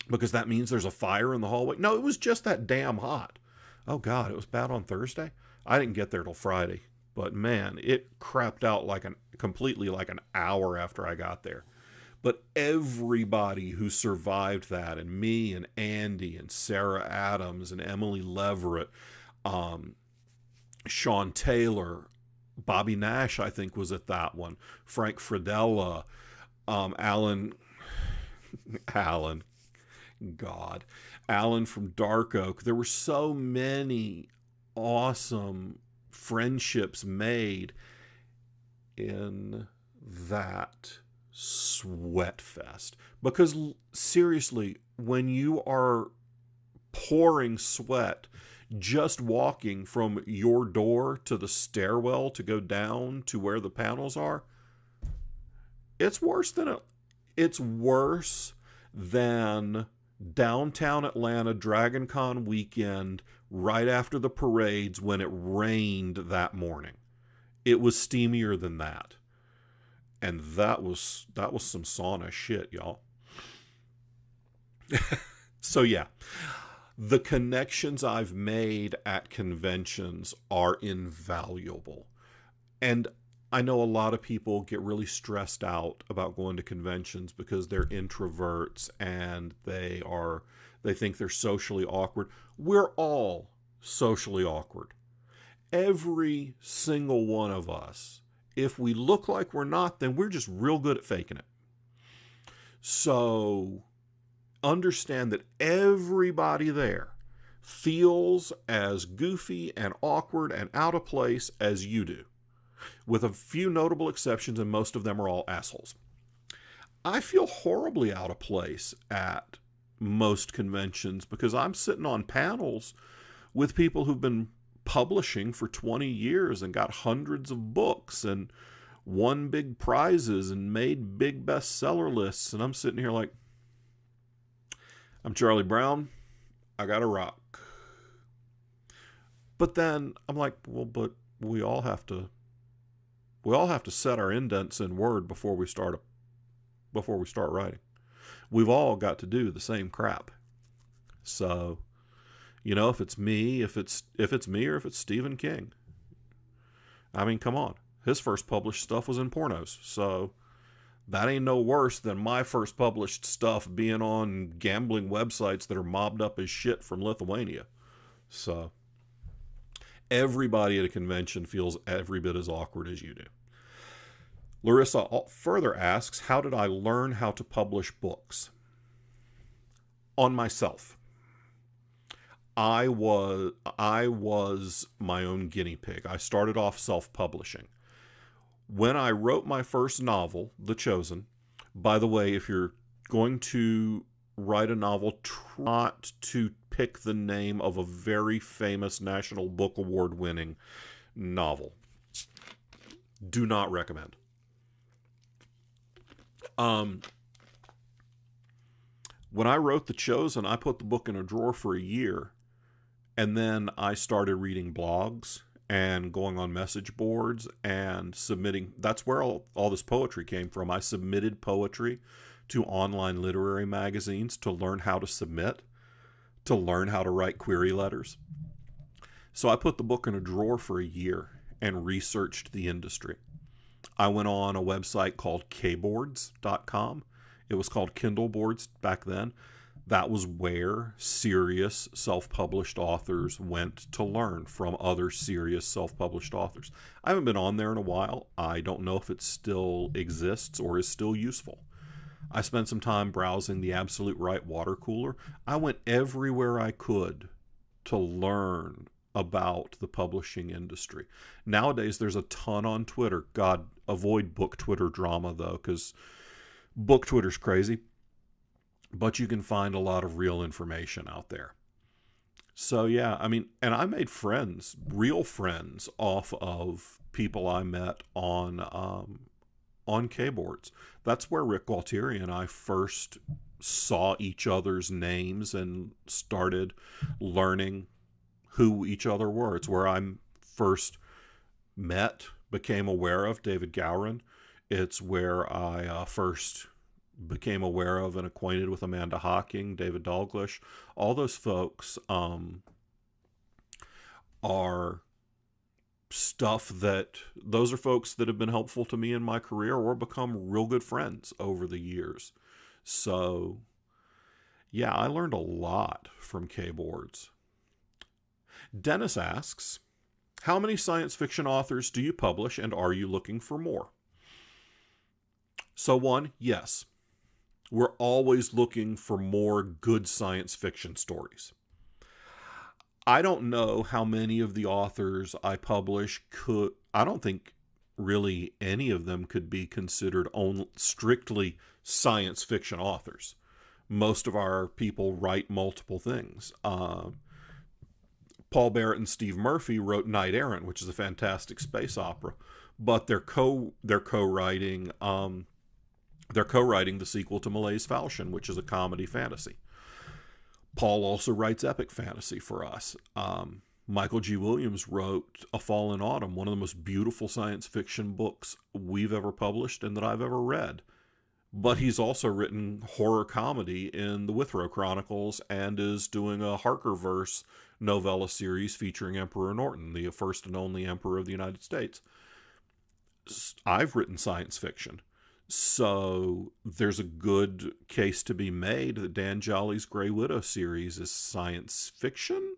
Speaker 1: because that means there's a fire in the hallway. No, it was just that damn hot. Oh God, it was bad on Thursday. I didn't get there till Friday, but man, it crapped out completely like an hour after I got there. But everybody who survived that, and me and Andy and Sarah Adams and Emily Leverett, Sean Taylor, Bobby Nash, I think was at that one, Frank Fradella, Alan from Dark Oak. There were so many awesome friendships made in that Sweatfest. Because seriously, when you are pouring sweat just walking from your door to the stairwell to go down to where the panels are, it's worse than downtown Atlanta Dragon Con weekend right after the parades when it rained that morning. It was steamier than that. And that was some sauna shit, y'all. So yeah, the connections I've made at conventions are invaluable. And I know a lot of people get really stressed out about going to conventions because they're introverts and they think they're socially awkward. We're all socially awkward. Every single one of us if we look like we're not, then we're just real good at faking it. So understand that everybody there feels as goofy and awkward and out of place as you do, with a few notable exceptions, and most of them are all assholes. I feel horribly out of place at most conventions because I'm sitting on panels with people who've been publishing for 20 years and got hundreds of books and won big prizes and made big bestseller lists. And I'm sitting here like, I'm Charlie Brown. I got to rock. But then I'm like, well, but we all have to set our indents in Word before we start writing. We've all got to do the same crap. So, if it's me, if it's me, or if it's Stephen King. I mean, come on. His first published stuff was in pornos. So that ain't no worse than my first published stuff being on gambling websites that are mobbed up as shit from Lithuania. So everybody at a convention feels every bit as awkward as you do. Larissa further asks, how did I learn how to publish books? On myself. I was my own guinea pig. I started off self-publishing. When I wrote my first novel, The Chosen, by the way, if you're going to write a novel, try not to pick the name of a very famous National Book Award winning novel. Do not recommend. When I wrote The Chosen, I put the book in a drawer for a year, and then I started reading blogs and going on message boards and submitting. That's where all this poetry came from. I submitted poetry to online literary magazines to learn how to submit, to learn how to write query letters. So I put the book in a drawer for a year and researched the industry. I went on a website called KBoards.com. It was called Kindle Boards back then. That was where serious self-published authors went to learn from other serious self-published authors. I haven't been on there in a while. I don't know if it still exists or is still useful. I spent some time browsing the Absolute Right water cooler. I went everywhere I could to learn about the publishing industry. Nowadays, there's a ton on Twitter. God, avoid book Twitter drama, though, because book Twitter's crazy. But you can find a lot of real information out there. So, yeah, I mean, and I made friends, real friends, off of people I met on KBoards. That's where Rick Gualtieri and I first saw each other's names and started learning who each other were. It's where I first became aware of David Gowron. It's where I first became aware of and acquainted with Amanda Hocking, David Dalglish. All those folks are stuff those are folks that have been helpful to me in my career or become real good friends over the years. So, yeah, I learned a lot from KBoards. Dennis asks, how many science fiction authors do you publish, and are you looking for more? So one, yes. We're always looking for more good science fiction stories. I don't know how many of the authors I publish I don't think really any of them could be considered strictly science fiction authors. Most of our people write multiple things. Paul Barrett and Steve Murphy wrote Knight Errant, which is a fantastic space opera, but they're co-writing the sequel to Malaise Falchion, which is a comedy fantasy. Paul also writes epic fantasy for us. Michael G. Williams wrote A Fall in Autumn, one of the most beautiful science fiction books we've ever published and that I've ever read. But he's also written horror comedy in the Withrow Chronicles and is doing a Harkerverse novella series featuring Emperor Norton, the first and only emperor of the United States. I've written science fiction. So there's a good case to be made that Dan Jolly's Grey Widow series is science fiction.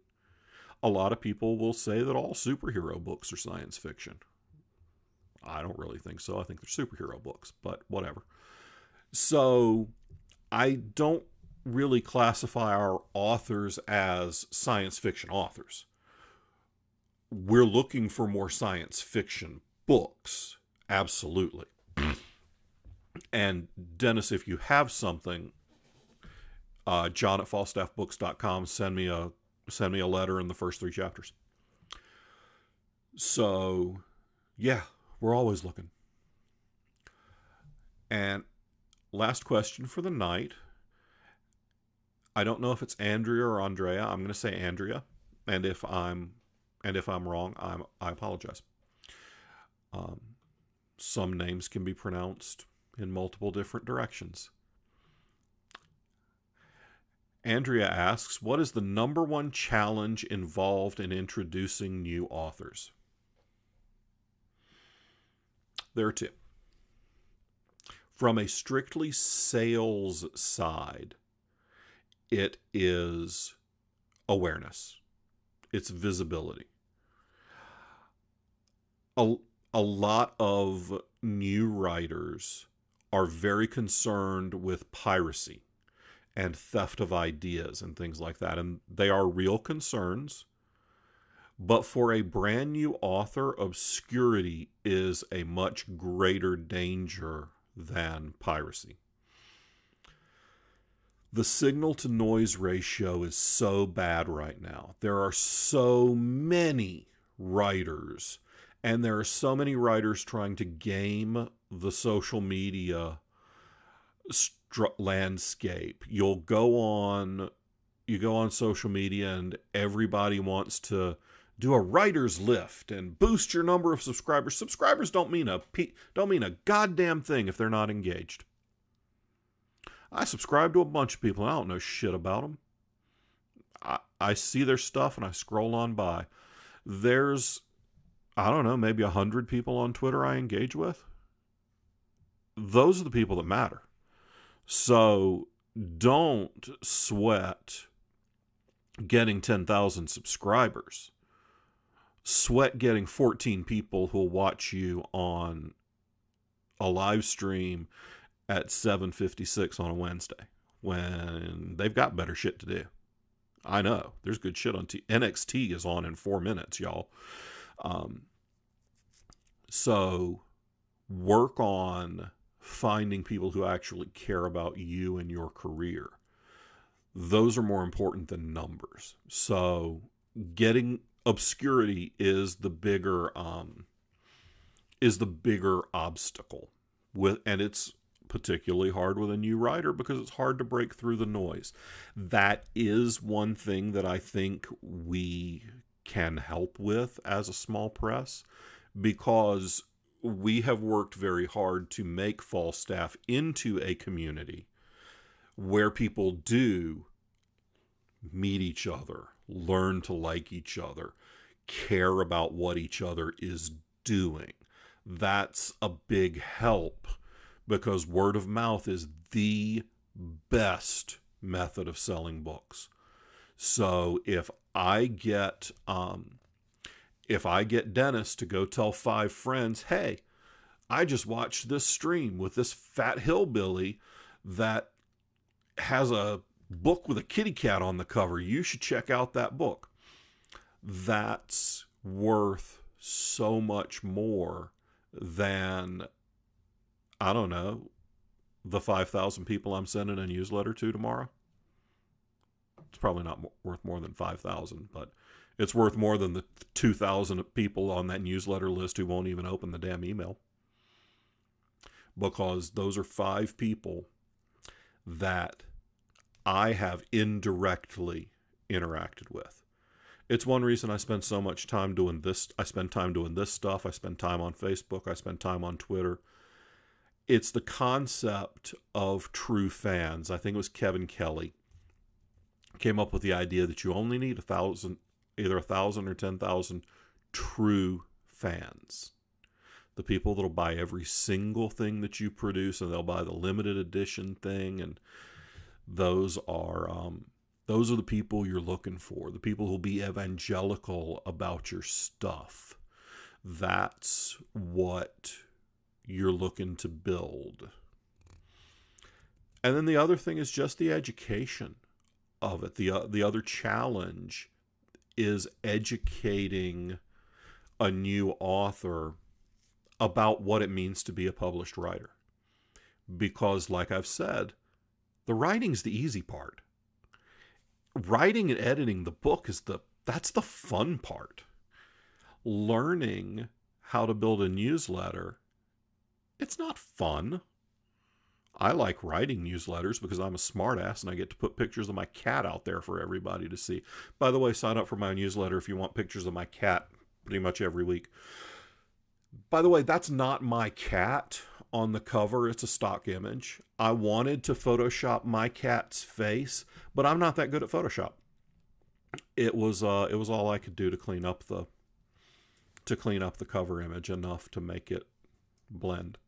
Speaker 1: A lot of people will say that all superhero books are science fiction. I don't really think so. I think they're superhero books, but whatever. So I don't really classify our authors as science fiction authors. We're looking for more science fiction books. Absolutely. And Dennis, if you have something, John at falstaffbooks.com, send me a letter in the first 3 chapters. So, yeah, we're always looking. And last question for the night. I don't know if it's Andrea or Andrea. I'm going to say Andrea, and if I'm wrong, I apologize. Some names can be pronounced in multiple different directions. Andrea asks, what is the number one challenge involved in introducing new authors? There are 2. From a strictly sales side, it is awareness. It's visibility. A lot of new writers are very concerned with piracy and theft of ideas and things like that. And they are real concerns. But for a brand new author, obscurity is a much greater danger than piracy. The signal to noise ratio is so bad right now. There are so many writers, and there are so many writers trying to game the social media landscape. You go on social media and everybody wants to do a writer's lift and boost your number of subscribers. Subscribers don't mean a goddamn thing if they're not engaged. I subscribe to a bunch of people and I don't know shit about them. I see their stuff and I scroll on by. There's, I don't know, maybe 100 people on Twitter I engage with. Those are the people that matter. So don't sweat getting 10,000 subscribers. Sweat getting 14 people who'll watch you on a live stream at 7:56 on a Wednesday when they've got better shit to do. I know. There's good shit on NXT is on in 4 minutes, y'all. So work on finding people who actually care about you and your career. Those are more important than numbers. So getting obscurity is the bigger obstacle and it's particularly hard with a new writer because it's hard to break through the noise. That is one thing that I think we can help with as a small press, because we have worked very hard to make Falstaff into a community where people do meet each other, learn to like each other, care about what each other is doing. That's a big help, because word of mouth is the best method of selling books. So if I get Dennis to go tell 5 friends, hey, I just watched this stream with this fat hillbilly that has a book with a kitty cat on the cover. You should check out that book. That's worth so much more than, I don't know, the 5,000 people I'm sending a newsletter to tomorrow. It's probably not worth more than 5,000, but it's worth more than the 2,000 people on that newsletter list who won't even open the damn email. Because those are 5 people that I have indirectly interacted with. It's one reason I spend so much time doing this. I spend time doing this stuff. I spend time on Facebook. I spend time on Twitter. It's the concept of true fans. I think it was Kevin Kelly came up with the idea that you only need 1,000, either 1,000 or 10,000 true fans. The people that'll buy every single thing that you produce, and they'll buy the limited edition thing, and those are the people you're looking for. The people who'll be evangelical about your stuff. That's what you're looking to build. And then the other thing is just the education of it. The other challenge is educating a new author about what it means to be a published writer. Because, like I've said, the writing's the easy part. Writing and editing the book that's the fun part. Learning how to build a newsletter, it's not fun. I like writing newsletters because I'm a smartass and I get to put pictures of my cat out there for everybody to see. By the way, sign up for my newsletter if you want pictures of my cat pretty much every week. By the way, that's not my cat on the cover. It's a stock image. I wanted to Photoshop my cat's face, but I'm not that good at Photoshop. It was all I could do to clean up the cover image enough to make it blend.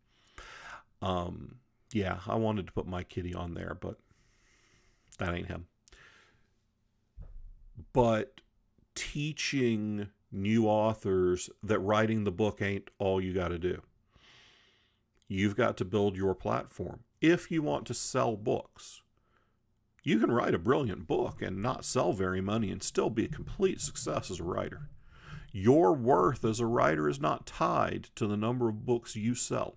Speaker 1: Yeah, I wanted to put my kitty on there, but that ain't him. But teaching new authors that writing the book ain't all you got to do. You've got to build your platform. If you want to sell books, you can write a brilliant book and not sell very money and still be a complete success as a writer. Your worth as a writer is not tied to the number of books you sell.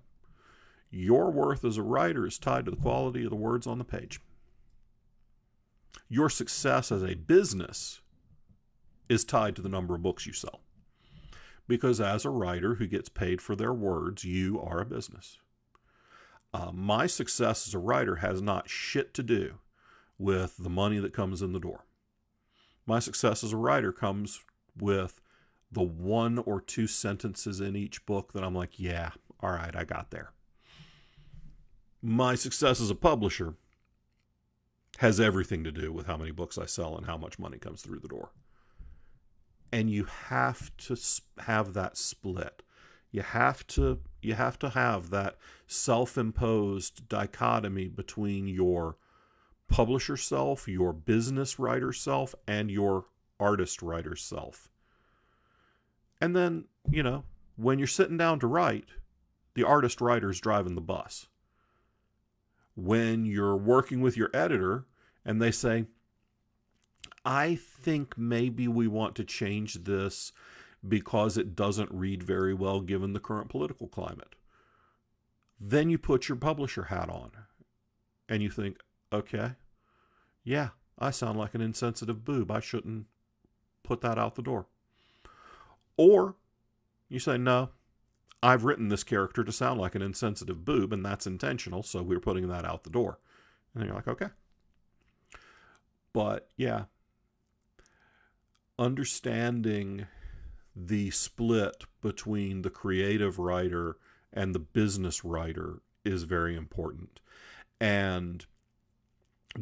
Speaker 1: Your worth as a writer is tied to the quality of the words on the page. Your success as a business is tied to the number of books you sell. Because as a writer who gets paid for their words, you are a business. My success as a writer has not shit to do with the money that comes in the door. My success as a writer comes with the 1 or 2 sentences in each book that I'm like, yeah, all right, I got there. My success as a publisher has everything to do with how many books I sell and how much money comes through the door. And you have to have that split. You have to have that self-imposed dichotomy between your publisher self, your business writer self, and your artist writer self. And then, when you're sitting down to write, the artist writer's driving the bus. When you're working with your editor and they say, I think maybe we want to change this because it doesn't read very well given the current political climate. Then you put your publisher hat on and you think, okay, yeah, I sound like an insensitive boob. I shouldn't put that out the door. Or you say, no, I've written this character to sound like an insensitive boob, and that's intentional, so we're putting that out the door. And then you're like, okay. But yeah, understanding the split between the creative writer and the business writer is very important. And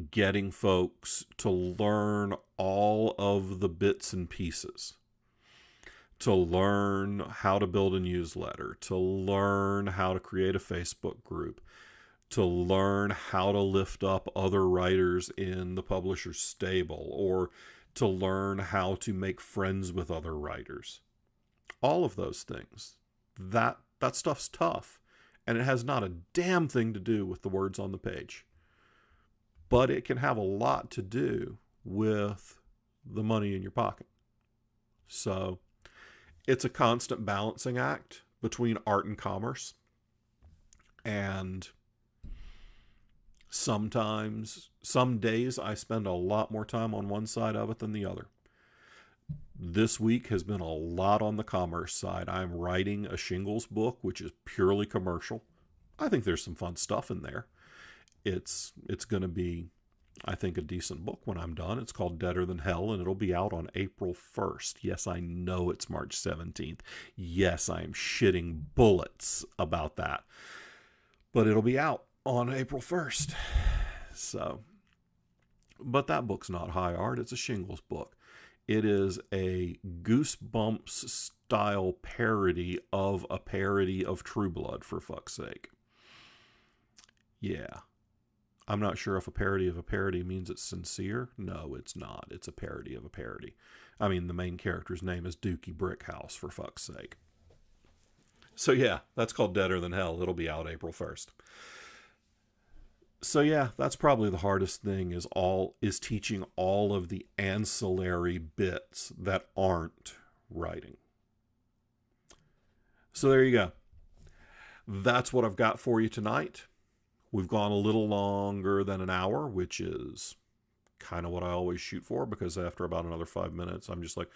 Speaker 1: getting folks to learn all of the bits and pieces, to learn how to build a newsletter, to learn how to create a Facebook group, to learn how to lift up other writers in the publisher's stable, or to learn how to make friends with other writers. All of those things. That stuff's tough, and it has not a damn thing to do with the words on the page. But it can have a lot to do with the money in your pocket. So it's a constant balancing act between art and commerce. And sometimes, some days I spend a lot more time on one side of it than the other. This week has been a lot on the commerce side. I'm writing a shingles book, which is purely commercial. I think there's some fun stuff in there. It's going to be, I think, a decent book when I'm done. It's called Deader Than Hell, and it'll be out on April 1st. Yes, I know it's March 17th. Yes, I am shitting bullets about that. But it'll be out on April 1st. So, but that book's not high art. It's a shingles book. It is a Goosebumps style parody of a parody of True Blood, for fuck's sake. Yeah. I'm not sure if a parody of a parody means it's sincere. No, it's not. It's a parody of a parody. I mean, the main character's name is Dookie Brickhouse, for fuck's sake. So yeah, that's called Deader Than Hell. It'll be out April 1st. So yeah, that's probably the hardest thing is teaching all of the ancillary bits that aren't writing. So there you go. That's what I've got for you tonight. We've gone a little longer than an hour, which is kind of what I always shoot for, because after about another 5 minutes, I'm just like,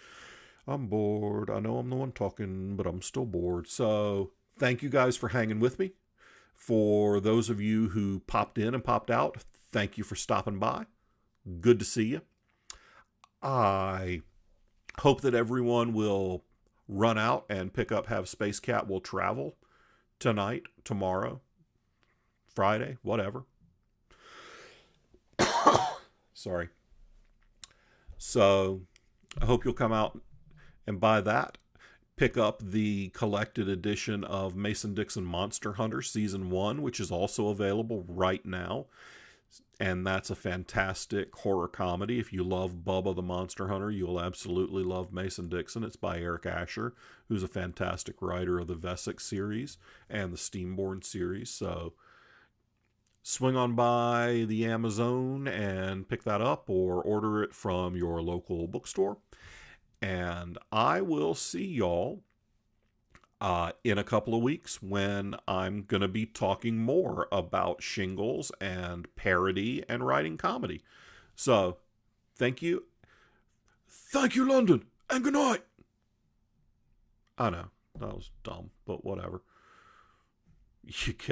Speaker 1: I'm bored. I know I'm the one talking, but I'm still bored. So thank you guys for hanging with me. For those of you who popped in and popped out, thank you for stopping by. Good to see you. I hope that everyone will run out and pick up Have Space Cat Will Travel tonight, tomorrow, Friday, whatever. Sorry. So I hope you'll come out and buy that. Pick up the collected edition of Mason-Dixon Monster Hunter Season 1, which is also available right now. And that's a fantastic horror comedy. If you love Bubba the Monster Hunter, you'll absolutely love Mason-Dixon. It's by Eric Asher, who's a fantastic writer of the Vesic series and the Steamborn series. So swing on by the Amazon and pick that up, or order it from your local bookstore. And I will see y'all in a couple of weeks when I'm going to be talking more about shingles and parody and writing comedy. So, thank you. Thank you, London, and good night. I know, that was dumb, but whatever. You get